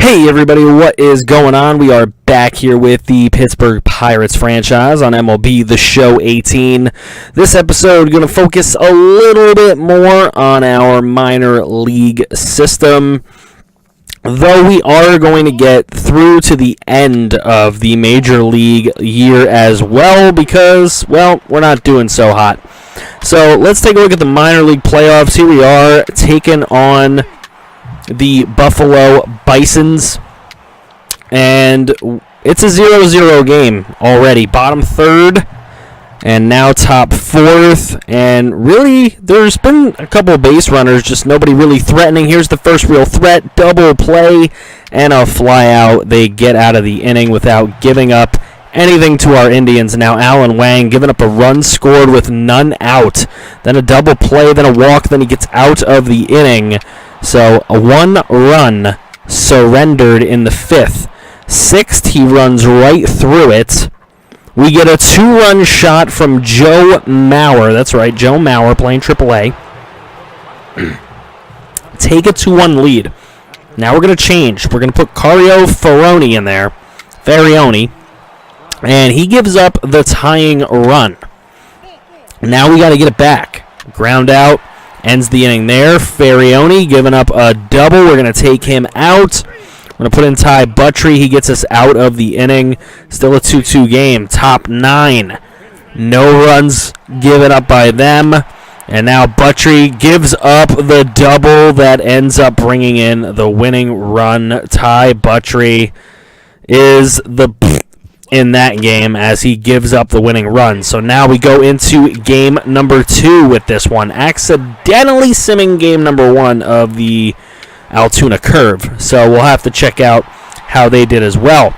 Hey everybody, what is going on? We are back here with the Pittsburgh Pirates franchise on MLB The Show 18. This episode going to focus a little bit more on our minor league system, though we are going to get through to the end of the major league year as well because, well, we're not doing so hot. So let's take a look at the minor league playoffs. Here we are taking on the Buffalo Bisons, and it's a 0-0 game already. Bottom third and now top fourth, and really there's been a couple of base runners, just nobody really threatening. Here's the first real threat, double play and a fly out. They get out of the inning without giving up anything to our Indians. Now Alan Wang giving up a run scored with none out, then a double play, then a walk, then he gets out of the inning. So a 1 run surrendered in the fifth. Sixth, he runs right through it. We get a 2-run shot from Joe Mauer. That's right, Joe Mauer playing AAA. Take a 2-1 lead. Now we're going to change. We're going to put Cario Ferroni in there. Ferrioni. And he gives up the tying run. Now we got to get it back. Ground out. Ends the inning there. Ferrioni giving up a double. We're going to take him out. We're going to put in Ty Buttrey. He gets us out of the inning. Still a 2-2 game. Top 9. No runs given up by them. And now Buttrey gives up the double that ends up bringing in the winning run. Ty Buttrey is the in that game as he gives up the winning run. So now we go into game number 2 with this one. Accidentally simming game number 1 of the Altoona Curve. So we'll have to check out how they did as well.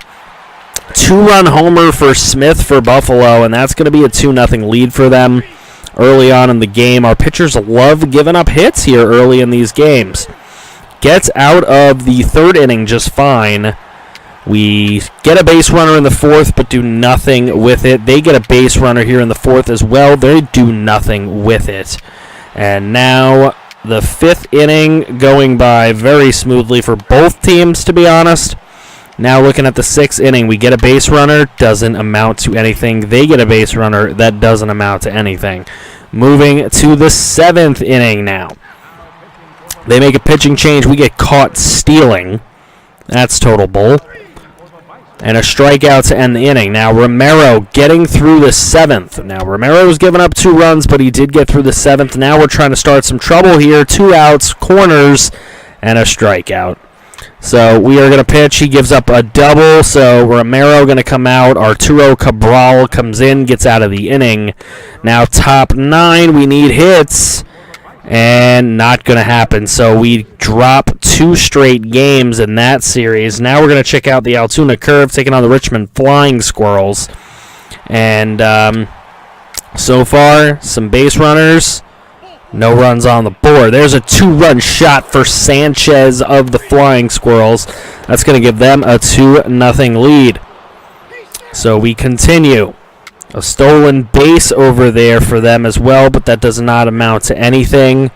2-run homer for Smith for Buffalo, and that's going to be a 2-0 lead for them early on in the game. Our pitchers love giving up hits here early in these games. Gets out of the third inning just fine. We get a base runner in the fourth, but do nothing with it. They get a base runner here in the fourth as well. They do nothing with it. And now the fifth inning going by very smoothly for both teams, to be honest. Now looking at the sixth inning, we get a base runner, doesn't amount to anything. They get a base runner, that doesn't amount to anything. Moving to the seventh inning now. They make a pitching change. We get caught stealing. That's total bull. And a strikeout to end the inning. Now Romero getting through the seventh. Now Romero's given up 2 runs, but he did get through the seventh. Now we're trying to start some trouble here. 2 outs, corners, and a strikeout. So we are going to pitch. He gives up a double, so Romero going to come out. Arturo Cabral comes in, gets out of the inning. Now top 9, we need hits. And not going to happen. So we drop 2 straight games in that series. Now we're going to check out the Altoona Curve, taking on the Richmond Flying Squirrels. And so far, some base runners. No runs on the board. There's a 2-run shot for Sanchez of the Flying Squirrels. That's going to give them a 2-0 lead. So we continue. A stolen base over there for them as well, but that does not amount to anything.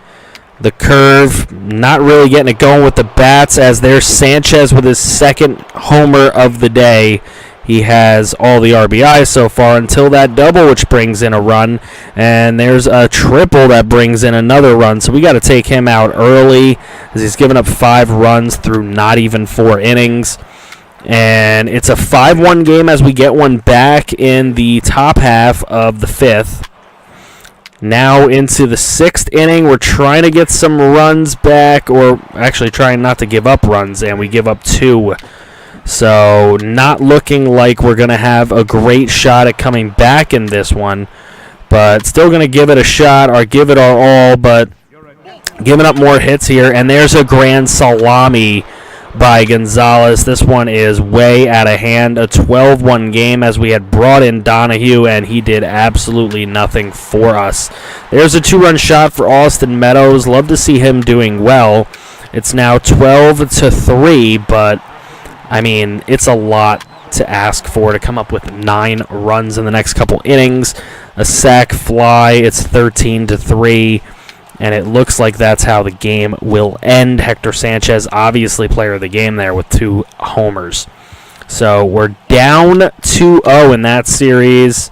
The Curve not really getting it going with the bats, as there's Sanchez with his second homer of the day. He has all the RBIs so far until that double, which brings in a run. And there's a triple that brings in another run. So we got to take him out early, as he's given up 5 runs through not even 4 innings. And it's a 5-1 game as we get one back in the top half of the 5th. Now into the 6th inning. We're trying to get some runs back, or actually trying not to give up runs, and we give up 2. So not looking like we're going to have a great shot at coming back in this one. But still going to give it a shot, or give it our all, but giving up more hits here. And there's a grand salami by Gonzalez. This one is way out of hand. A 12-1 game, as we had brought in Donahue, and he did absolutely nothing for us. There's a 2-run shot for Austin Meadows. Love to see him doing well. It's now 12-3, but, I mean, it's a lot to ask for to come up with 9 runs in the next couple innings. A sac fly, it's 13-3. And it looks like that's how the game will end. Hector Sanchez, obviously player of the game there with 2 homers. So we're down 2-0 in that series.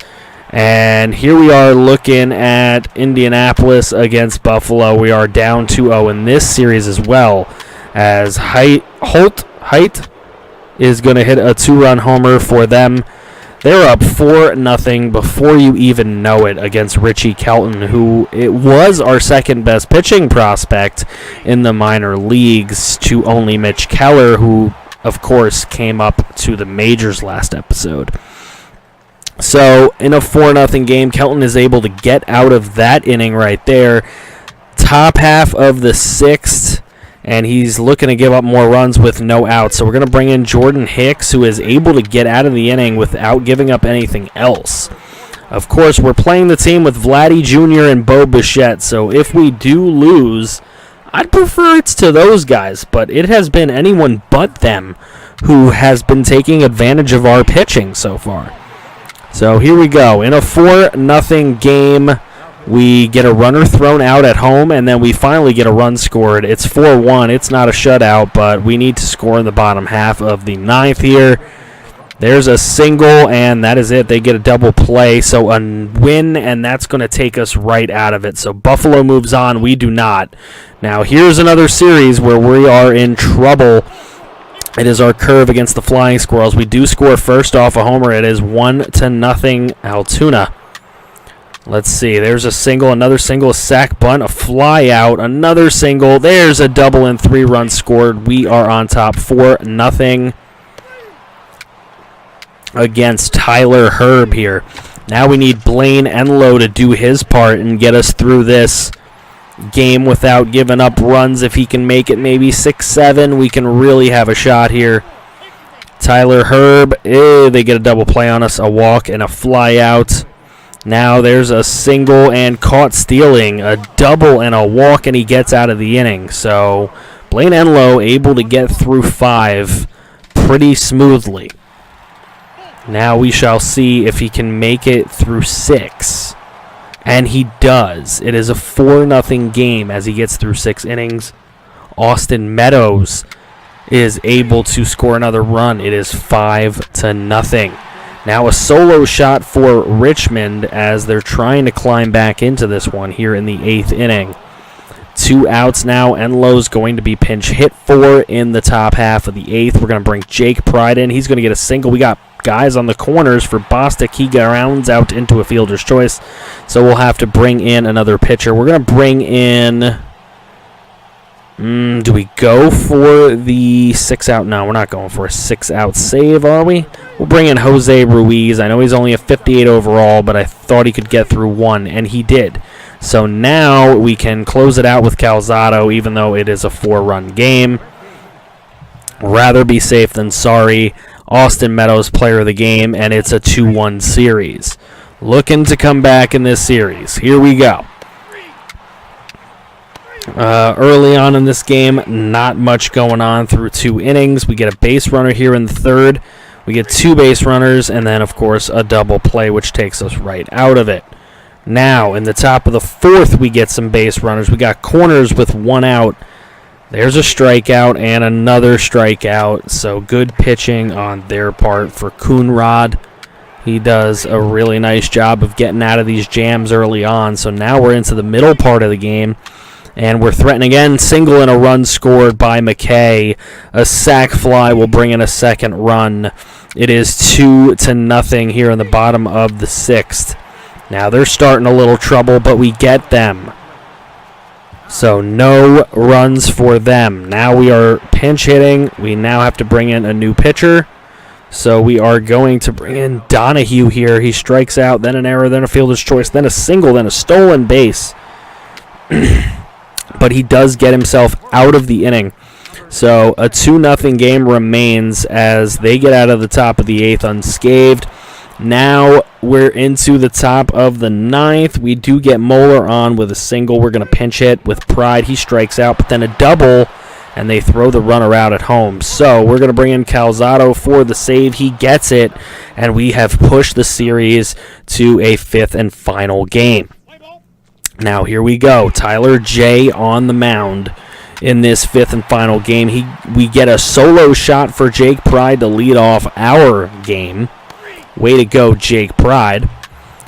And here we are looking at Indianapolis against Buffalo. We are down 2-0 in this series as well, as Height is going to hit a 2-run homer for them. They're up 4-0 before you even know it against Richie Kelton, who it was our second-best pitching prospect in the minor leagues to only Mitch Keller, who, of course, came up to the majors last episode. So, in a 4-0 game, Kelton is able to get out of that inning right there. Top half of the 6th, and he's looking to give up more runs with no outs. So we're going to bring in Jordan Hicks, who is able to get out of the inning without giving up anything else. Of course, we're playing the team with Vladdy Jr. and Bo Bichette, so if we do lose, I'd prefer it's to those guys, but it has been anyone but them who has been taking advantage of our pitching so far. So here we go. In a 4-0 game, we get a runner thrown out at home, and then we finally get a run scored. It's 4-1. It's not a shutout, but we need to score in the bottom half of the 9th here. There's a single, and that is it. They get a double play, so a win, and that's going to take us right out of it. So Buffalo moves on. We do not. Now, here's another series where we are in trouble. It is our curve against the Flying Squirrels. We do score first off a homer. It is 1-0 Altoona. Let's see. There's a single, another single, a sac bunt, a fly out, another single. There's a double and 3 runs scored. We are on top 4-0 against Tyler Herb here. Now we need Blaine Enlow to do his part and get us through this game without giving up runs. If he can make it maybe 6-7, we can really have a shot here. Tyler Herb, they get a double play on us, a walk and a fly out. Now there's a single and caught stealing, a double and a walk, and he gets out of the inning. So Blaine Enlow able to get through 5 pretty smoothly. Now we shall see if he can make it through 6. And he does. It is a 4-0 game as he gets through 6 innings. Austin Meadows is able to score another run. It is 5-0. Now a solo shot for Richmond as they're trying to climb back into this one here in the 8th inning. 2 outs now. Enlow's going to be pinch hit for in the top half of the 8th. We're going to bring Jake Pride in. He's going to get a single. We got guys on the corners for Bostic. He rounds out into a fielder's choice, so we'll have to bring in another pitcher. We're going to bring in... do we go for the 6-out? No, we're not going for a 6-out save, are we? We'll bring in Jose Ruiz. I know he's only a 58 overall, but I thought he could get through 1, and he did. So now we can close it out with Calzado, even though it is a 4-run game. Rather be safe than sorry. Austin Meadows, player of the game, and it's a 2-1 series. Looking to come back in this series. Here we go. Early on in this game, not much going on through 2 innings. We get a base runner here in the 3rd. We get 2 base runners, and then, of course, a double play, which takes us right out of it. Now, in the top of the 4th, we get some base runners. We got corners with 1 out. There's a strikeout and another strikeout, so good pitching on their part for Coonrod. He does a really nice job of getting out of these jams early on, so now we're into the middle part of the game, and we're threatening again. Single and a run scored by McKay. A sac fly will bring in a second run. It is 2-0 here in the bottom of the 6th. Now they're starting a little trouble, but we get them. So no runs for them. Now we are pinch hitting. We now have to bring in a new pitcher. So we are going to bring in Donahue here. He strikes out, then an error, then a fielder's choice, then a single, then a stolen base. But he does get himself out of the inning. So a 2-0 game remains as they get out of the top of the 8th unscathed. Now we're into the top of the 9th. We do get Moeller on with a single. We're going to pinch hit with Pride. He strikes out, but then a double, and they throw the runner out at home. So we're going to bring in Calzado for the save. He gets it, and we have pushed the series to a 5th and final game. Now here we go. Tyler J on the mound in this fifth and final game. We get a solo shot for Jake Pride to lead off our game. Way to go, Jake Pride.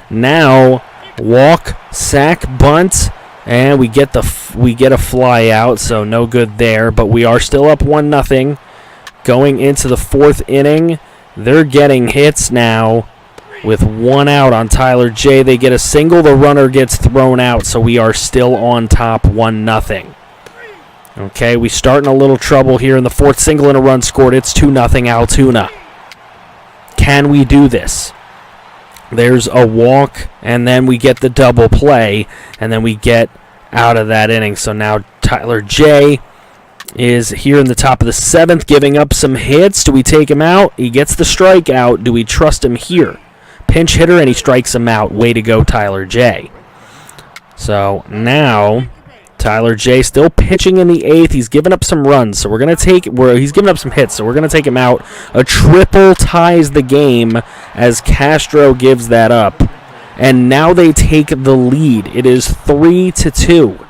Now walk, sack, bunt, and we get a fly out, so no good there. But we are still up 1-0. Going into the fourth inning, they're getting hits now. With 1 out on Tyler J, they get a single. The runner gets thrown out, so we are still on top 1-0. Okay, we start in a little trouble here in the fourth. Single and a run scored. It's 2-0 Altoona. Can we do this? There's a walk, and then we get the double play, and then we get out of that inning. So now Tyler J is here in the top of the seventh, giving up some hits. Do we take him out? He gets the strikeout. Do we trust him here? Pinch hitter, and he strikes him out. Way to go, Tyler J. So now Tyler J still pitching in the eighth. He's given up some runs, so he's given up some hits, so we're going to take him out. A triple ties the game as Castro gives that up. And now they take the lead. It is 3-2.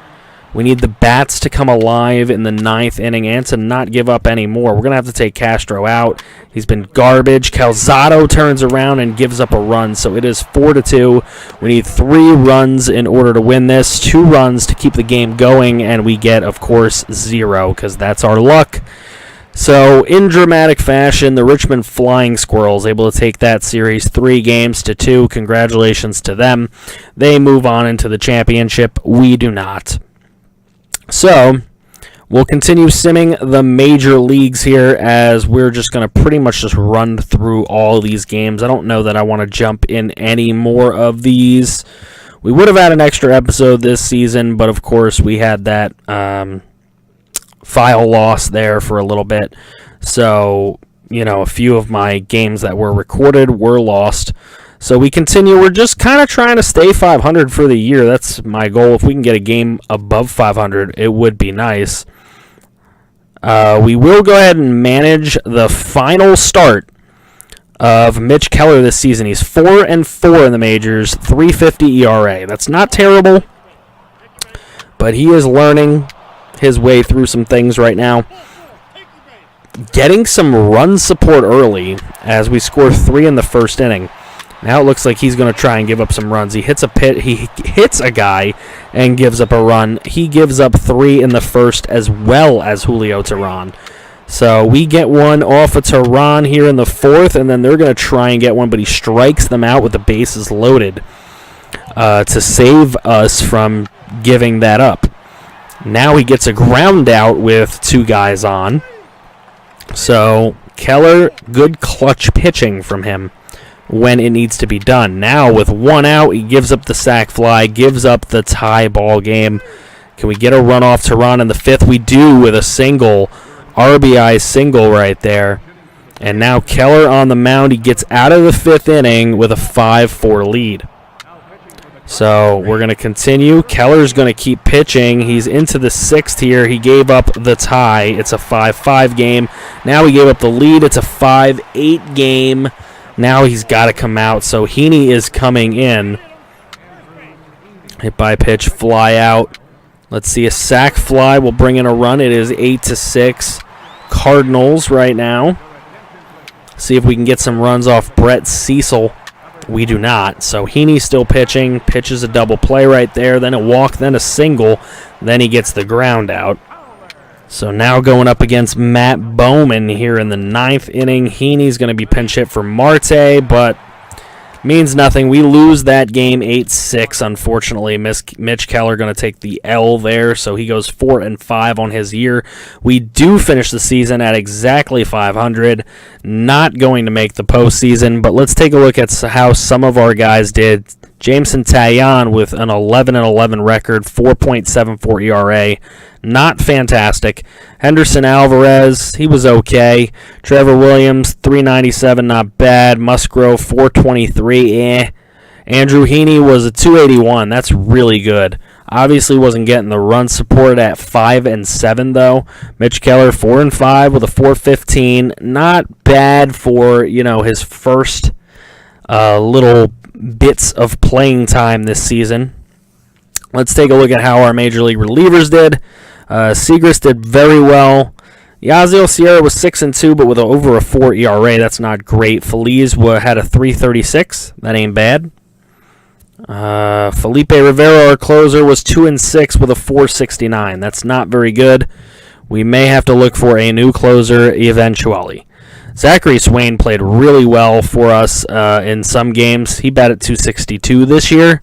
We need the bats to come alive in the ninth inning and to not give up any more. We're going to have to take Castro out. He's been garbage. Calzado turns around and gives up a run, so it is 4-2. We need 3 runs in order to win this, 2 runs to keep the game going, and we get, of course, 0 because that's our luck. So, in dramatic fashion, the Richmond Flying Squirrels able to take that series 3-2. Congratulations to them. They move on into the championship. We do not. So, we'll continue simming the major leagues here as we're just going to pretty much just run through all these games. I don't know that I want to jump in any more of these. We would have had an extra episode this season, but of course we had that file loss there for a little bit. So, a few of my games that were recorded were lost. So we continue. We're just kind of trying to stay 500 for the year. That's my goal. If we can get a game above 500, it would be nice. We will go ahead and manage the final start of Mitch Keller this season. He's 4-4 in the majors, 3.50 ERA. That's not terrible, but he is learning his way through some things right now. Getting some run support early as we score 3 in the first inning. Now it looks like he's going to try and give up some runs. He hits a guy and gives up a run. He gives up 3 in the first as well as Julio Teheran. So we get one off of Teheran here in the fourth, and then they're going to try and get one, but he strikes them out with the bases loaded to save us from giving that up. Now he gets a ground out with 2 guys on. So Keller, good clutch pitching from him when it needs to be done. Now with 1 out, he gives up the sac fly, gives up the tie ball game. Can we get a run off Teheran in the fifth? We do with a single, RBI single right there. And now Keller on the mound. He gets out of the fifth inning with a 5-4 lead. So we're going to continue. Keller's going to keep pitching. He's into the sixth here. He gave up the tie. It's a 5-5 game. Now he gave up the lead. It's a 5-8 game. Now he's got to come out, so Heaney is coming in. Hit by pitch, fly out. Let's see, a sac fly will bring in a run. It is 8-6 Cardinals right now. See if we can get some runs off Brett Cecil. We do not. So Heaney's still pitching. Pitches a double play right there. Then a walk, then a single. Then he gets the ground out. So now going up against Matt Bowman here in the ninth inning. Heaney's going to be pinch hit for Marte, but means nothing. We lose that game 8-6, unfortunately. Mitch Keller going to take the L there, so he goes 4-5 on his year. We do finish the season at exactly 500. Not going to make the postseason, but let's take a look at how some of our guys did. Jameson Taillon with an 11-11 record, 4.74 ERA. Not fantastic. Henderson Alvarez, he was okay. Trevor Williams, 397, not bad. Musgrove, 423, Andrew Heaney was a 281. That's really good. Obviously wasn't getting the run support at 5-7, though. Mitch Keller, 4-5 with a 415. Not bad for, his first little bits of playing time this season. Let's take a look at how our Major League relievers did. Segras did very well. Yasiel Sierra was 6-2, but with over a 4 ERA. That's not great. Feliz had a 3.36. That ain't bad. Felipe Rivera, our closer, was 2-6 with a 4.69. That's not very good. We may have to look for a new closer eventually. Zachary Swain played really well for us in some games. He batted 262 this year.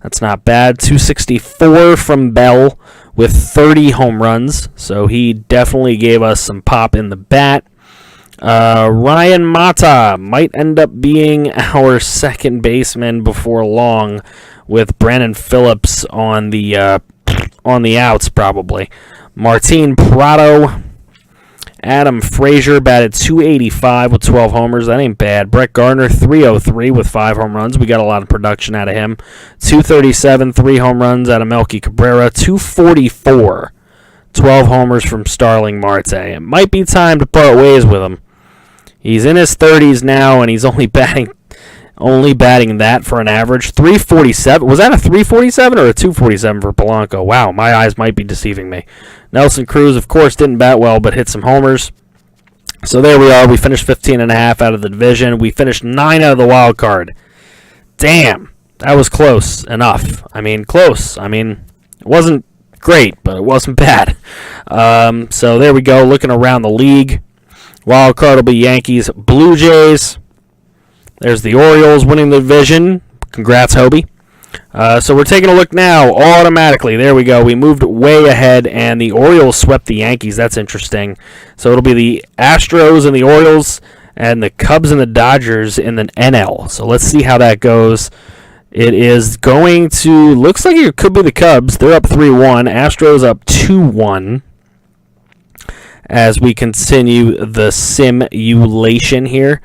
That's not bad. 264 from Bell with 30 home runs. So he definitely gave us some pop in the bat. Ryan Mata might end up being our second baseman before long, with Brandon Phillips on the outs probably. Martin Prado, Adam Frazier batted 285 with 12 homers. That ain't bad. Brett Gardner 303 with 5 home runs. We got a lot of production out of him. 237, 3 home runs out of Melky Cabrera. 244, 12 homers from Starling Marte. It might be time to part ways with him. He's in his 30s now, and he's only batting that for an average. 347. Was that a 347 or a 247 for Polanco? Wow, my eyes might be deceiving me. Nelson Cruz, of course, didn't bat well, but hit some homers. So there we are. We finished 15.5 out of the division. We finished 9 out of the wild card. Damn, that was close enough. Close. It wasn't great, but it wasn't bad. So there we go. Looking around the league. Wild card will be Yankees, Blue Jays. There's the Orioles winning the division. Congrats, Hobie. So we're taking a look now automatically. There we go. We moved way ahead, and the Orioles swept the Yankees. That's interesting. So it'll be the Astros and the Orioles, and the Cubs and the Dodgers in the NL. So let's see how that goes. It is going to, looks like it could be the Cubs. They're up 3-1. Astros up 2-1. As we continue the simulation here.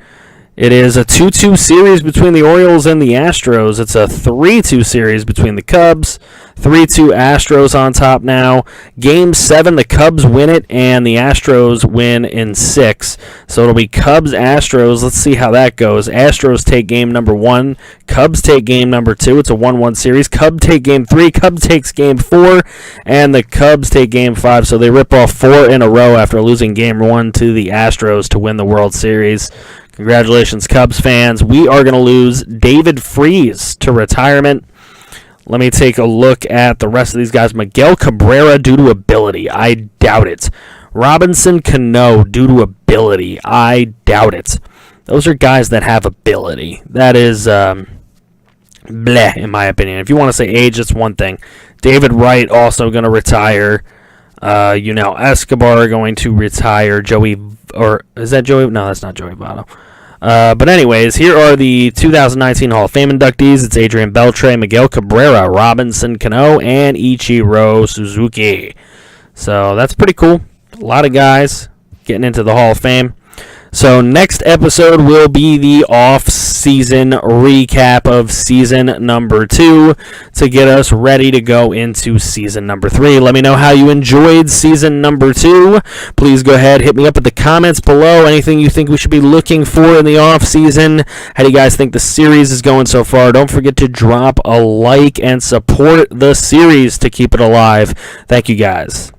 It is a 2-2 series between the Orioles and the Astros. It's a 3-2 series between the Cubs. 3-2 Astros on top now. Game 7, the Cubs win it, and the Astros win in 6. So it'll be Cubs-Astros. Let's see how that goes. Astros take game number 1. Cubs take game number 2. It's a 1-1 series. Cubs take game 3. Cubs takes game 4. And the Cubs take game 5. So they rip off 4 in a row after losing game 1 to the Astros to win the World Series. Congratulations, Cubs fans. We are going to lose David Freese to retirement. Let me take a look at the rest of these guys. Miguel Cabrera due to ability. I doubt it. Robinson Cano due to ability. I doubt it. Those are guys that have ability. That is bleh, in my opinion. If you want to say age, that's one thing. David Wright also going to retire. Escobar going to retire. Or is that Joey? No, that's not Joey Votto. But anyways, here are the 2019 Hall of Fame inductees. It's Adrian Beltre, Miguel Cabrera, Robinson Cano, and Ichiro Suzuki. So that's pretty cool. A lot of guys getting into the Hall of Fame. So next episode will be the off-season recap of season number 2 to get us ready to go into season number 3. Let me know how you enjoyed season number 2. Please go ahead, hit me up in the comments below. Anything you think we should be looking for in the off-season. How do you guys think the series is going so far? Don't forget to drop a like and support the series to keep it alive. Thank you guys.